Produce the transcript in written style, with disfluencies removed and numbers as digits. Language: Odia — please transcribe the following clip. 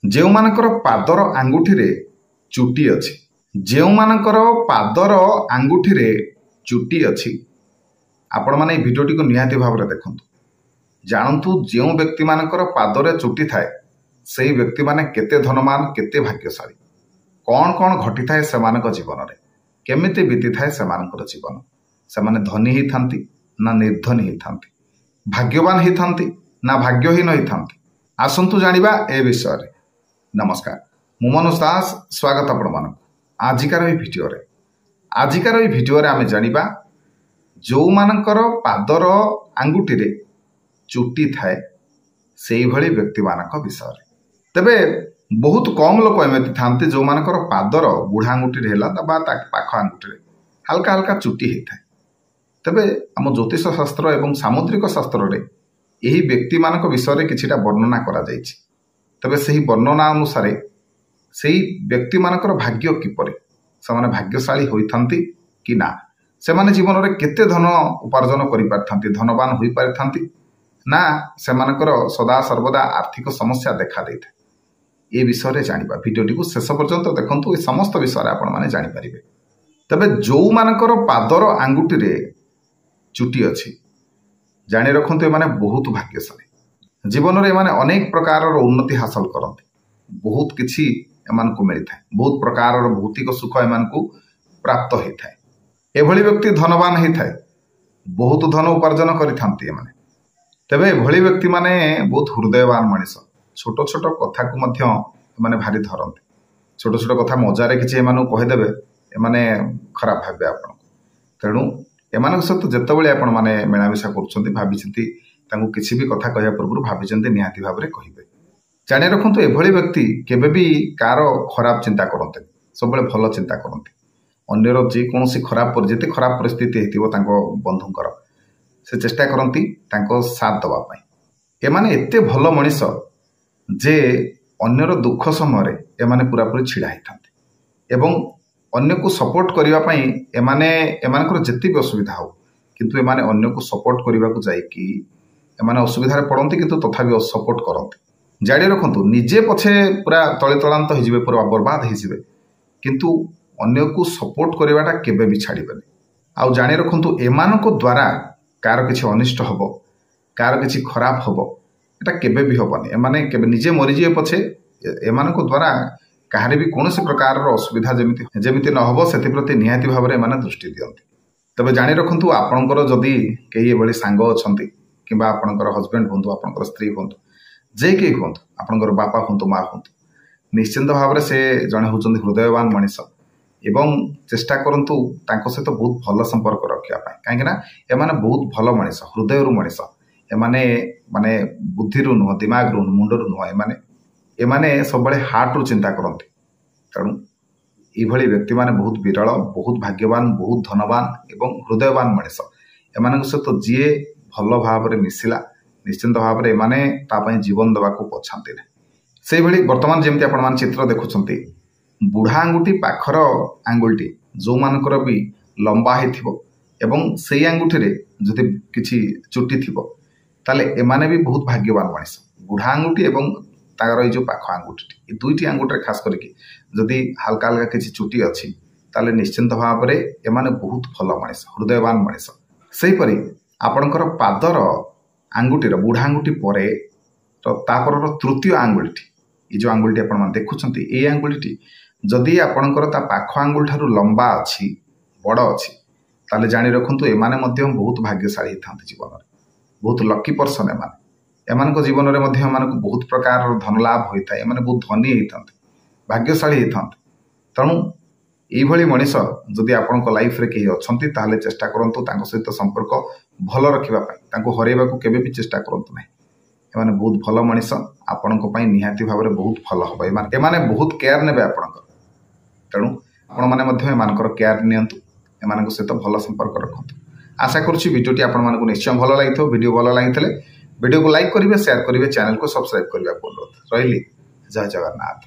ଯେଉଁମାନଙ୍କର ପାଦର ଆଙ୍ଗୁଠିରେ ଚୁଟି ଅଛି, ଯେଉଁମାନଙ୍କର ପାଦର ଆଙ୍ଗୁଠିରେ ଚୁଟି ଅଛି, ଆପଣମାନେ ଏହି ଭିଡ଼ିଓଟିକୁ ନିହାତି ଭାବରେ ଦେଖନ୍ତୁ। ଜାଣନ୍ତୁ ଯେଉଁ ବ୍ୟକ୍ତିମାନଙ୍କର ପାଦରେ ଚୁଟି ଥାଏ ସେହି ବ୍ୟକ୍ତିମାନେ କେତେ ଧନବାନ, କେତେ ଭାଗ୍ୟଶାଳୀ, କ'ଣ କ'ଣ ଘଟିଥାଏ ସେମାନଙ୍କ ଜୀବନରେ, କେମିତି ବିତିଥାଏ ସେମାନଙ୍କର ଜୀବନ। ସେମାନେ ଧନୀ ହେଇଥାନ୍ତି ନା ନିର୍ଦ୍ଧନୀ ହେଇଥାନ୍ତି, ଭାଗ୍ୟବାନ ହେଇଥାନ୍ତି ନା ଭାଗ୍ୟହୀନ ହେଇଥାନ୍ତି। ଆସନ୍ତୁ ଜାଣିବା ଏ ବିଷୟରେ। ନମସ୍କାର, ମୁଁ ମନୋଜ ଦାସ, ସ୍ୱାଗତ ଆପଣମାନଙ୍କୁ ଆଜିକାର ଏହି ଭିଡ଼ିଓରେ। ଆଜିକାର ଏହି ଭିଡ଼ିଓରେ ଆମେ ଜାଣିବା ଯେଉଁମାନଙ୍କର ପାଦର ଆଙ୍ଗୁଠିରେ ଚୁଟି ଥାଏ ସେଇଭଳି ବ୍ୟକ୍ତିମାନଙ୍କ ବିଷୟରେ। ତେବେ ବହୁତ କମ୍ ଲୋକ ଏମିତି ଥାନ୍ତି ଯେଉଁମାନଙ୍କର ପାଦର ବୁଢ଼ା ଆଙ୍ଗୁଠିରେ ହେଲା ବା ତା ପାଖ ଆଙ୍ଗୁଠିରେ ହାଲକା ହାଲକା ଚୁଟି ହେଇଥାଏ। ତେବେ ଆମ ଜ୍ୟୋତିଷ ଶାସ୍ତ୍ର ଏବଂ ସାମୁଦ୍ରିକ ଶାସ୍ତ୍ରରେ ଏହି ବ୍ୟକ୍ତିମାନଙ୍କ ବିଷୟରେ କିଛିଟା ବର୍ଣ୍ଣନା କରାଯାଇଛି। ତେବେ ସେହି ବର୍ଣ୍ଣନା ଅନୁସାରେ ସେହି ବ୍ୟକ୍ତିମାନଙ୍କର ଭାଗ୍ୟ କିପରି, ସେମାନେ ଭାଗ୍ୟଶାଳୀ ହୋଇଥାନ୍ତି କି ନା, ସେମାନେ ଜୀବନରେ କେତେ ଧନ ଉପାର୍ଜନ କରିପାରିଥାନ୍ତି, ଧନବାନ ହୋଇପାରିଥାନ୍ତି ନା ସେମାନଙ୍କର ସଦାସର୍ବଦା ଆର୍ଥିକ ସମସ୍ୟା ଦେଖା ଦେଇଥାଏ, ଏ ବିଷୟରେ ଜାଣିବା। ଭିଡ଼ିଓଟିକୁ ଶେଷ ପର୍ଯ୍ୟନ୍ତ ଦେଖନ୍ତୁ, ଏ ସମସ୍ତ ବିଷୟରେ ଆପଣମାନେ ଜାଣିପାରିବେ। ତେବେ ଯେଉଁମାନଙ୍କର ପାଦର ଆଙ୍ଗୁଠିରେ ଚୁଟି ଅଛି, ଜାଣି ରଖନ୍ତୁ ଏମାନେ ବହୁତ ଭାଗ୍ୟଶାଳୀ। ଜୀବନରେ ଏମାନେ ଅନେକ ପ୍ରକାରର ଉନ୍ନତି ହାସଲ କରନ୍ତି, ବହୁତ କିଛି ଏମାନଙ୍କୁ ମିଳିଥାଏ, ବହୁତ ପ୍ରକାରର ଭୌତିକ ସୁଖ ଏମାନଙ୍କୁ ପ୍ରାପ୍ତ ହୋଇଥାଏ। ଏଭଳି ବ୍ୟକ୍ତି ଧନବାନ ହେଇଥାଏ, ବହୁତ ଧନ ଉପାର୍ଜନ କରିଥାନ୍ତି ଏମାନେ। ତେବେ ଏଭଳି ବ୍ୟକ୍ତିମାନେ ବହୁତ ହୃଦୟବାନ ମଣିଷ। ଛୋଟ ଛୋଟ କଥାକୁ ମଧ୍ୟ ଏମାନେ ଭାରି ଧରନ୍ତି। ଛୋଟ ଛୋଟ କଥା ମଜାରେ କିଛି ଏମାନଙ୍କୁ କହିଦେବେ, ଏମାନେ ଖରାପ ଭାବିବେ ଆପଣଙ୍କୁ। ତେଣୁ ଏମାନଙ୍କ ସହିତ ଯେତେବେଳେ ଆପଣମାନେ ମିଳାମିଶା କରୁଛନ୍ତି, ଭାବିଛନ୍ତି ତାଙ୍କୁ କିଛି ବି କଥା କହିବା ପୂର୍ବରୁ ଭାବିଛନ୍ତି ନିହାତି ଭାବରେ କହିବେ। ଜାଣି ରଖନ୍ତୁ ଏଭଳି ବ୍ୟକ୍ତି କେବେ ବି କାହାର ଖରାପ ଚିନ୍ତା କରନ୍ତିନି, ସବୁବେଳେ ଭଲ ଚିନ୍ତା କରନ୍ତି। ଅନ୍ୟର ଯେକୌଣସି ଯେତେ ଖରାପ ପରିସ୍ଥିତି ହେଇଥିବ ତାଙ୍କ ବନ୍ଧୁଙ୍କର, ସେ ଚେଷ୍ଟା କରନ୍ତି ତାଙ୍କ ସାଥ ଦେବା ପାଇଁ। ଏମାନେ ଏତେ ଭଲ ମଣିଷ ଯେ ଅନ୍ୟର ଦୁଃଖ ସମୟରେ ଏମାନେ ପୁରାପୁରି ଛିଡ଼ା ହେଇଥାନ୍ତି ଏବଂ ଅନ୍ୟକୁ ସପୋର୍ଟ କରିବା ପାଇଁ ଏମାନଙ୍କର ଯେତେ ବି ଅସୁବିଧା ହଉ, କିନ୍ତୁ ଏମାନେ ଅନ୍ୟକୁ ସପୋର୍ଟ କରିବାକୁ ଯାଇକି ଏମାନେ ଅସୁବିଧାରେ ପଡ଼ନ୍ତି, କିନ୍ତୁ ତଥାପି ସପୋର୍ଟ କରନ୍ତି। ଜାଣି ରଖନ୍ତୁ ନିଜେ ପଛେ ପୁରା ତଳିତଳାନ୍ତ ହେଇଯିବେ, ପୁରା ବର୍ବାଦ ହେଇଯିବେ, କିନ୍ତୁ ଅନ୍ୟକୁ ସପୋର୍ଟ କରିବାଟା କେବେ ବି ଛାଡ଼ିବେନି। ଆଉ ଜାଣି ରଖନ୍ତୁ ଏମାନଙ୍କ ଦ୍ୱାରା କାହାର କିଛି ଅନିଷ୍ଟ ହେବ, କାହାର କିଛି ଖରାପ ହେବ, এটা କେବେ ବି ହେବନି। ଏମାନେ କେବେ ନିଜେ ମରିଯିବେ ପଛେ ଏମାନଙ୍କ ଦ୍ୱାରା କାହାର ବି କୌଣସି ପ୍ରକାରର ଅସୁବିଧା ଯେମିତି ନ ହେବ ସେଥିପ୍ରତି ନିହାତି ଭାବରେ ଏମାନେ ଦୃଷ୍ଟି ଦିଅନ୍ତି। ତେବେ ଜାଣି ରଖନ୍ତୁ ଆପଣଙ୍କର ଯଦି କେହି ଏଭଳି ସାଙ୍ଗ ଅଛନ୍ତି କିମ୍ବା ଆପଣଙ୍କର ହଜବେଣ୍ଡ ହୁଅନ୍ତୁ, ଆପଣଙ୍କର ସ୍ତ୍ରୀ ହୁଅନ୍ତୁ, ଯେ କେହି ହୁଅନ୍ତୁ, ଆପଣଙ୍କର ବାପା ହୁଅନ୍ତୁ, ମା ହୁଅନ୍ତୁ, ନିଶ୍ଚିନ୍ତ ଭାବରେ ସେ ଜଣେ ହେଉଛନ୍ତି ହୃଦୟବାନ ମଣିଷ ଏବଂ ଚେଷ୍ଟା କରନ୍ତୁ ତାଙ୍କ ସହିତ ବହୁତ ଭଲ ସମ୍ପର୍କ ରଖିବା ପାଇଁ। କାହିଁକିନା ଏମାନେ ବହୁତ ଭଲ ମଣିଷ, ହୃଦୟରୁ ମଣିଷ। ଏମାନେ ବୁଦ୍ଧିରୁ ନୁହଁ, ଦିମାଗରୁ ମୁଣ୍ଡରୁ ନୁହଁ, ଏମାନେ ସବୁବେଳେ ହାର୍ଟରୁ ଚିନ୍ତା କରନ୍ତି। ତେଣୁ ଏଇଭଳି ବ୍ୟକ୍ତିମାନେ ବହୁତ ବିରଳ, ବହୁତ ଭାଗ୍ୟବାନ, ବହୁତ ଧନବାନ ଏବଂ ହୃଦୟବାନ ମଣିଷ। ଏମାନଙ୍କ ସହିତ ଯିଏ ଭଲ ଭାବରେ ମିଶିଲା ନିଶ୍ଚିନ୍ତ ଭାବରେ ଏମାନେ ତା ପାଇଁ ଜୀବନ ଦେବାକୁ ପଛାନ୍ତି ନାହିଁ। ସେଇଭଳି ବର୍ତ୍ତମାନ ଯେମିତି ଆପଣମାନେ ଚିତ୍ର ଦେଖୁଛନ୍ତି, ବୁଢ଼ା ଆଙ୍ଗୁଠି ପାଖର ଆଙ୍ଗୁଳିଟି ଯେଉଁମାନଙ୍କର ବି ଲମ୍ବା ହେଇଥିବ ଏବଂ ସେଇ ଆଙ୍ଗୁଠିରେ ଯଦି କିଛି ଚୁଟି ଥିବ, ତାହେଲେ ଏମାନେ ବି ବହୁତ ଭାଗ୍ୟବାନ ମଣିଷ। ବୁଢ଼ା ଆଙ୍ଗୁଠି ଏବଂ ତାଙ୍କର ଏଇ ଯେଉଁ ପାଖ ଆଙ୍ଗୁଠିଟି, ଏ ଦୁଇଟି ଆଙ୍ଗୁଠିରେ ଖାସ କରିକି ଯଦି ହାଲକା ହାଲକା କିଛି ଚୁଟି ଅଛି, ତାହେଲେ ନିଶ୍ଚିନ୍ତ ଭାବରେ ଏମାନେ ବହୁତ ଭଲ ମଣିଷ, ହୃଦୟବାନ ମଣିଷ। ସେହିପରି ଆପଣଙ୍କର ପାଦର ଆଙ୍ଗୁଠିର ବୁଢ଼ା ଆଙ୍ଗୁଠି ପରେ ତାପରର ତୃତୀୟ ଆଙ୍ଗୁଳିଟି, ଏ ଯେଉଁ ଆଙ୍ଗୁଳିଟି ଆପଣମାନେ ଦେଖୁଛନ୍ତି, ଏଇ ଆଙ୍ଗୁଳିଟି ଯଦି ଆପଣଙ୍କର ତା ପାଖ ଆଙ୍ଗୁଳି ଠାରୁ ଲମ୍ବା ଅଛି, ବଡ଼ ଅଛି, ତାହେଲେ ଜାଣି ରଖନ୍ତୁ ଏମାନେ ମଧ୍ୟ ବହୁତ ଭାଗ୍ୟଶାଳୀ ହେଇଥାନ୍ତି ଜୀବନରେ, ବହୁତ ଲକି ପର୍ସନ। ଏମାନଙ୍କ ଜୀବନରେ ମଧ୍ୟ ଏମାନଙ୍କୁ ବହୁତ ପ୍ରକାରର ଧନ ଲାଭ ହୋଇଥାଏ, ଏମାନେ ବହୁତ ଧନୀ ହେଇଥାନ୍ତି, ଭାଗ୍ୟଶାଳୀ ହେଇଥାନ୍ତି। ତେଣୁ ଏଇଭଳି ମଣିଷ ଯଦି ଆପଣଙ୍କ ଲାଇଫରେ କେହି ଅଛନ୍ତି, ତାହେଲେ ଚେଷ୍ଟା କରନ୍ତୁ ତାଙ୍କ ସହିତ ସମ୍ପର୍କ ଭଲ ରଖିବା ପାଇଁ, ତାଙ୍କୁ ହରାଇବାକୁ କେବେ ବି ଚେଷ୍ଟା କରନ୍ତୁ ନାହିଁ। ଏମାନେ ବହୁତ ଭଲ ମଣିଷ, ଆପଣଙ୍କ ପାଇଁ ନିହାତି ଭାବରେ ବହୁତ ଭଲ ହେବ। ଏମାନେ ବହୁତ କେୟାର ନେବେ ଆପଣଙ୍କର। ତେଣୁ ଆପଣମାନେ ମଧ୍ୟ ଏମାନଙ୍କର କେୟାର ନିଅନ୍ତୁ, ଏମାନଙ୍କ ସହିତ ଭଲ ସମ୍ପର୍କ ରଖନ୍ତୁ। ଆଶା କରୁଛି ଭିଡ଼ିଓଟି ଆପଣମାନଙ୍କୁ ନିଶ୍ଚୟ ଭଲ ଲାଗିଥିବ। ଭିଡ଼ିଓ ଭଲ ଲାଗିଥିଲେ ଭିଡ଼ିଓକୁ ଲାଇକ୍ କରିବେ, ସେୟାର କରିବେ, ଚ୍ୟାନେଲକୁ ସବସ୍କ୍ରାଇବ୍ କରିବାକୁ ଅନୁରୋଧ ରହିଲି। ଜୟ ଜଗନ୍ନାଥ।